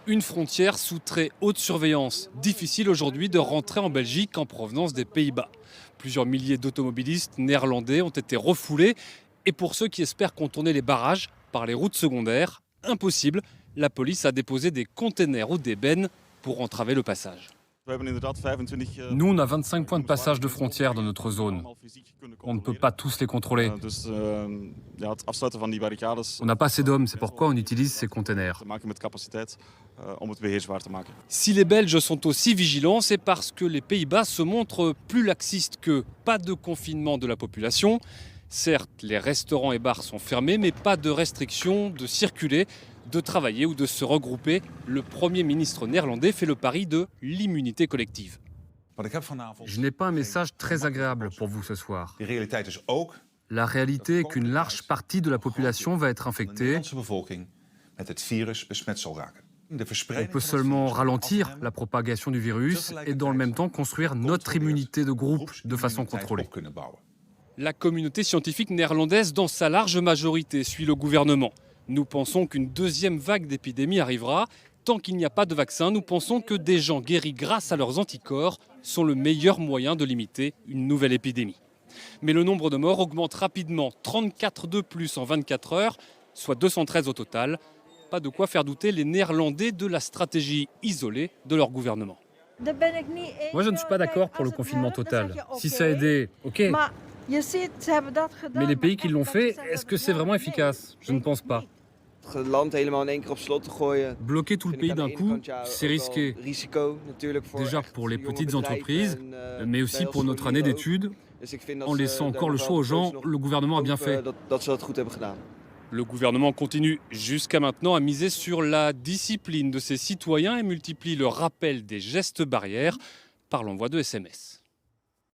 Une frontière sous très haute surveillance. Difficile aujourd'hui de rentrer en Belgique en provenance des Pays-Bas. Plusieurs milliers d'automobilistes néerlandais ont été refoulés. Et pour ceux qui espèrent contourner les barrages par les routes secondaires, impossible. La police a déposé des containers ou des bennes pour entraver le passage. Nous, on a 25 points de passage de frontières dans notre zone. On ne peut pas tous les contrôler. On n'a pas assez d'hommes, c'est pourquoi on utilise ces containers. Si les Belges sont aussi vigilants, c'est parce que les Pays-Bas se montrent plus laxistes qu'eux. Pas de confinement de la population. Certes, les restaurants et bars sont fermés, mais pas de restriction de circuler, de travailler ou de se regrouper. Le Premier ministre néerlandais fait le pari de l'immunité collective. Je n'ai pas un message très agréable pour vous ce soir. La réalité est qu'une large partie de la population va être infectée. On peut seulement ralentir la propagation du virus et dans le même temps construire notre immunité de groupe de façon contrôlée. La communauté scientifique néerlandaise, dans sa large majorité, suit le gouvernement. Nous pensons qu'une deuxième vague d'épidémie arrivera. Tant qu'il n'y a pas de vaccin, nous pensons que des gens guéris grâce à leurs anticorps sont le meilleur moyen de limiter une nouvelle épidémie. Mais le nombre de morts augmente rapidement, 34 de plus en 24 heures, soit 213 au total. Pas de quoi faire douter les Néerlandais de la stratégie isolée de leur gouvernement. Moi, je ne suis pas d'accord pour le confinement total. Si ça a aidé, ok. Mais les pays qui l'ont fait, est-ce que c'est vraiment efficace? Je ne pense pas. Bloquer tout le pays d'un coup, c'est risqué. Déjà pour les petites entreprises, mais aussi pour notre année d'études. En laissant encore le choix aux gens, le gouvernement a bien fait. Le gouvernement continue jusqu'à maintenant à miser sur la discipline de ses citoyens et multiplie le rappel des gestes barrières par l'envoi de SMS.